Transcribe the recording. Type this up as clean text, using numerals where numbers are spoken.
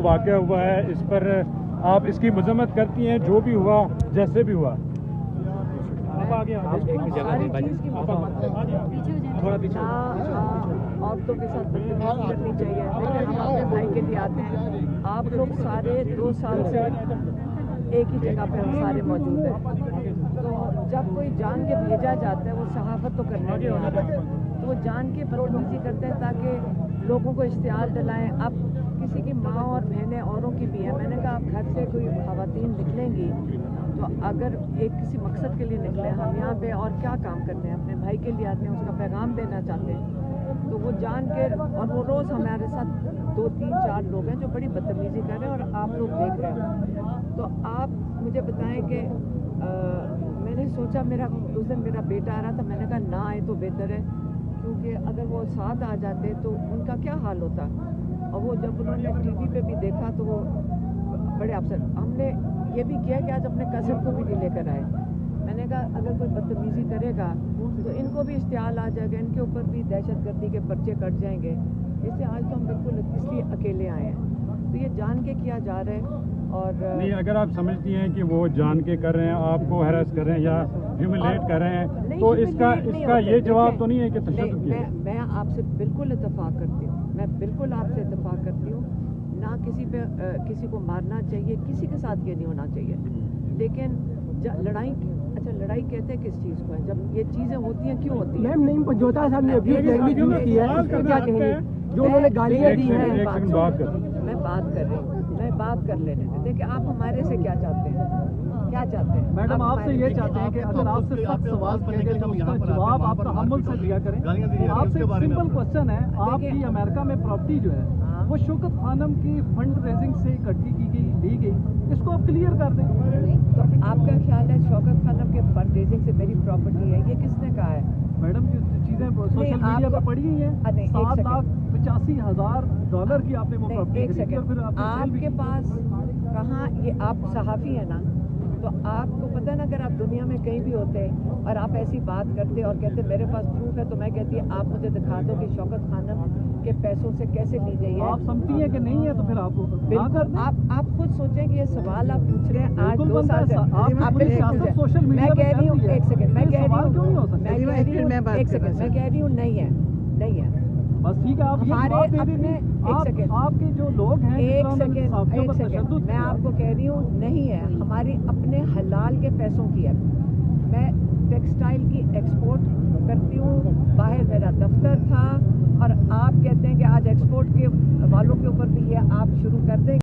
वाक़या हुआ है, इस पर आप इसकी मजम्मत करती हैं, जो भी हुआ जैसे भी हुआ? औरतों के साथ बदतमीजी करनी चाहिए, लेकिन हम अपने भाई के लिए आते हैं। आप लोग सारे 2 साल से एक ही जगह पे हम सारे मौजूद हैं, तो जब कोई जान के भेजा जाता है वो सहाफत तो करने नहीं आता, तो वो जान के बदतमीजी करते हैं ताकि लोगों को इश्तिहार दिलाएं। अब किसी की माँ और बहनें औरों की भी हैं। मैंने कहा आप घर से कोई ख़वातीन निकलेंगी तो अगर एक किसी मकसद के लिए निकले, हम यहाँ पे और क्या काम करते हैं, अपने भाई के लिए आते हैं, उसका पैगाम देना चाहते हैं, तो वो जान के, और वो रोज़ हमारे साथ 2, 3, 4 लोग हैं जो बड़ी बदतमीजी कर रहे हैं और आप लोग देख रहे हैं। तो आप मुझे बताएं कि मैंने सोचा, उस दिन मेरा बेटा आ रहा था, मैंने कहा ना आए तो बेहतर है, क्योंकि अगर वो साथ आ जाते तो उनका क्या हाल होता। और वो जब उन्होंने टीवी पे भी देखा तो वो बड़े अफसर, हमने ये भी किया कि आज अपने कज़न को भी नहीं लेकर आए। मैंने कहा अगर कोई बदतमीजी करेगा तो इनको भी इश्तिहाल आ जाएगा, इनके ऊपर भी दहशतगर्दी के पर्चे कट जाएंगे। इसलिए आज तो हम बिल्कुल इसलिए अकेले आए हैं, तो ये जान के किया जा रहा है। और नहीं, अगर आप समझती हैं कि वो जान के कर रहे हैं, आपको हैरेस कर रहे हैं या ह्यूमिलेट कर रहे हैं, तो इसका ये जवाब तो नहीं है कि तशद्दुद किया है? मैं आपसे बिल्कुल इत्तेफाक करती हूँ, मैं बिल्कुल आपसे इत्तेफाक करती हूँ। ना किसी को मारना चाहिए, किसी के साथ ये नहीं होना चाहिए, लेकिन लड़ाई कहते हैं किस चीज़ को है? जब ये चीज़ें होती हैं क्यों होती हैं? मैम नहीं, पंजोता साहब ने अभी लैंग्वेज यूज की है, उस पर क्या कहेंगे? जो उन्होंने गालियाँ दी हैं। मैं बात कर रही हूँ, मैं बात कर लेने दें। देखिए आप हमारे से क्या चाहते हैं? क्या चाहते हैं मैडम? आपसे ये चाहते हैं कि अगर आपसे सख्त सवाल किए गए तो उसका जवाब आप तहम्मुल से दिया करें। आपसे एक सिंपल क्वेश्चन है, आपकी अमेरिका में प्रॉपर्टी जो है वो शौकत खानम की फंड रेजिंग से इकट्ठी ली गई, इसको आप क्लियर कर दें। तो आपका ख्याल है शौकत खानम के फंड रेजिंग से मेरी प्रॉपर्टी है, ये किसने कहा है? मैडम जो चीजें सोशल मीडिया पर पड़ी हुई हैं, 7,85,000 डॉलर की आपने वो प्रॉपर्टी खरीदी और फिर आपके पास कहाँ, ये आप सहाफ़ी है ना, तो आपको पता है ना, अगर आप दुनिया में कहीं भी होते और आप ऐसी बात करते और कहते मेरे पास प्रूफ है, तो मैं कहती है आप मुझे दिखा दो कि शौकत खानम के पैसों से कैसे ली गई है। आप समझती हैं कि नहीं है तो फिर आप बिल्कुल आप खुद सोचें कि ये सवाल आप पूछ रहे हैं आज 2 साल से। सोशल मीडिया मैं कह रही हूँ, एक सेकंड, मैं कह रही हूँ नहीं है बस ठीक है। आप हमारे अपने आपके जो लोग हैं, एक सेकंड मैं आपको कह रही हूँ नहीं है, हमारी अपने हलाल के पैसों की है। मैं टेक्सटाइल की एक्सपोर्ट करती हूँ, बाहर मेरा दफ्तर था, और आप कहते हैं कि आज एक्सपोर्ट के वालों के ऊपर भी ये आप शुरू कर दें।